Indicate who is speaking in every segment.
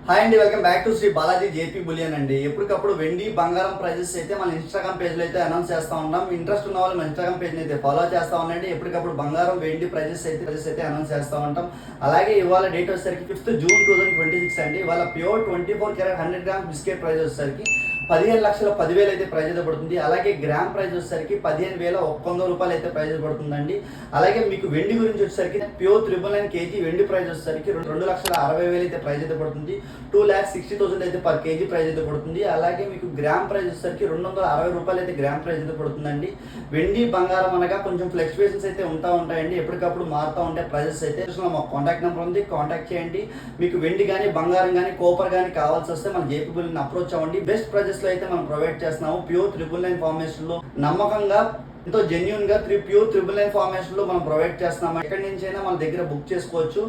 Speaker 1: Hi అండి, welcome back to Sri Balaji JP bullion అండి. ఎప్పటికప్పుడు వెండి బంగారం ప్రైజెస్ అయితే మన ఇన్స్టాగ్రామ్ పేజ్లో అయితే అనౌన్స్ చేస్తూ ఉన్నాం. ఇంట్రెస్ట్ ఉన్న వాళ్ళు మన ఇన్స్టాగ్రామ్ పేజ్ని అయితే ఫాలో చేస్తూ ఉండండి. ఎప్పటికప్పుడు బంగారం వెండి ప్రైజెస్ అయితే అనౌన్స్ చేస్తూ ఉంటాం. అలాగే ఇవాళ డేట్ వచ్చేసరికి 5th June 2026 అండి. ఇవాళ pure 24 carrot 100 grams biscuit price వచ్చేసరికి 15,10,000 అయితే ప్రైజ్ అయితే పడుతుంది. అలాగే గ్రామ్ ప్రైజ్ వచ్చేసరికి 15,100 రూపాయలు అయితే ప్రైజ్ పడుతుందండి. అలాగే మీకు వెండి గురించి వచ్చేసరికి ప్యూర్ 999 కేజీ వెండి ప్రైజ్ వచ్చేసరికి 2,60,60,000 అయితే ప్రైజ్ అయితే పడుతుంది. 2,60,000 అయితే పర్ కేజీ ప్రైజ్ అయితే పడుతుంది. అలాగే మీకు గ్రామ్ ప్రైజ్ వచ్చేసరికి 260 రూపాయలు అయితే గ్రామ్ ప్రైజ్ అయితే పడుతుందండి. వెండి బంగారం అనగా కొంచెం ఫ్లక్చువేషన్స్ అయితే ఉంటాయండి. ఎప్పటికప్పుడు మారుతూ ఉంటాయి ప్రైజెస్ అయితే. మాకు కాంటాక్ట్ నెంబర్ ఉంది, కాంటాక్ట్ చేయండి. మీకు వెండి కానీ బంగారం కానీ కోపర్ కానీ కావాల్సి వస్తే మన జేపీ బులియన్ అప్రోచ్ అవ్వండి. బెస్ట్ ప్రైజెస్ లో అయితే మనం ప్రొవైడ్ చేస్తున్నాము. ప్యూర్ 999 ఫార్మేషన్ లో నమ్మకంగా ఎంతో జెన్యున్ గా ప్యూర్ 999 ఫార్మేషన్ లో మనం ప్రొవైడ్ చేస్తున్నాము. ఎక్కడి నుంచి అయినా మన దగ్గర బుక్ చేసుకోవచ్చు.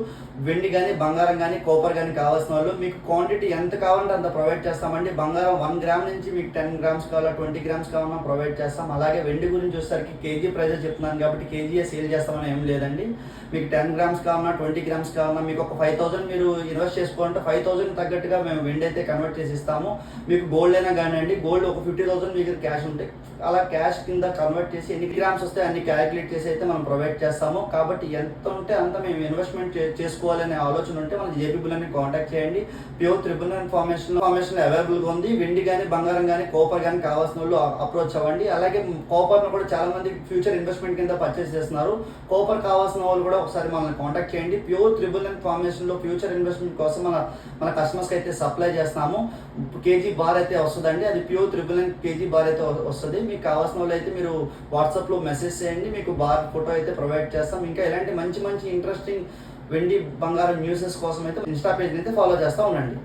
Speaker 1: వెండి కానీ బంగారం కానీ కోపర్ కానీ కావాల్సిన వాళ్ళు మీకు క్వాంటిటీ ఎంత కావాలంటే అంత ప్రొవైడ్ చేస్తామండి. బంగారం 1 గ్రామ్ నుంచి మీకు 10 grams కావాలా, 20 grams కావాలన్నా ప్రొవైడ్ చేస్తాం. అలాగే వెండి గురించి వచ్చేసరికి కేజీ ప్రైజెస్ చెప్తున్నాను కాబట్టి కేజీ సేల్ చేస్తామని ఏం లేదండి. మీకు 10 grams కావాలన్నా 20 grams కావాలన్నా మీకు ఒక 5,000 మీరు ఇన్వెస్ట్ చేసుకోవాలంటే 5,000 తగ్గట్టుగా మేము వెండి అయితే కన్వర్ట్ చేసి ఇస్తాము. మీకు గోల్డ్ అయినా కానివ్వండి, గోల్డ్ ఒక 50,000 మీకు క్యాష్ ఉంటాయి, అలా క్యాష్ కింద కన్వర్ట్ చేసి ఎన్ని గ్రామ్స్ వస్తే అన్ని క్యాలిక్యులేట్ చేసి అయితే మనం ప్రొవైడ్ చేస్తాము. కాబట్టి ఎంత ఉంటే అంత మేము ఇన్వెస్ట్మెంట్ చేసుకోవాలనే ఆలోచన ఉంటే మన జేపీ బులియన్ని కాంటాక్ట్ చేయండి. ప్యూర్ 999 ఫార్మేషన్ అవైలబుల్గా ఉంది. వెండి కానీ బంగారం కానీ కోపర్ కానీ కావాల్సిన వాళ్ళు అప్రోచ్ అవ్వండి. అలాగే కోపర్ను కూడా చాలా మంది ఫ్యూచర్ ఇన్వెస్ట్మెంట్ కింద పర్చేస్ చేస్తున్నారు. కోపర్ కావాల్సిన వాళ్ళు కూడా ఒకసారి మనల్ని కాంటాక్ట్ చేయండి. ప్యూర్ 999 ఫార్మేషన్ లో ఫ్యూచర్ ఇన్వెస్ట్మెంట్ కోసం మన కస్టమర్స్కి అయితే సప్లై చేస్తున్నాము. కేజీ బార్ అయితే వస్తుందండి. అది ప్యూర్ 999 కేజీ బార్ అయితే వస్తుంది. మీకు కావాల్సిన వాళ్ళు అయితే మీరు వాట్సాప్లో మెసేజ్ చేయండి, మీకు బార్ ఫోటో అయితే ప్రొవైడ్ చేస్తాం. ఇంకా ఇలాంటి మంచి ఇంట్రెస్టింగ్ వెండి బంగారం న్యూసెస్ కోసం అయితే ఇన్స్టా పేజ్ని అయితే ఫాలో చేస్తూ ఉండండి.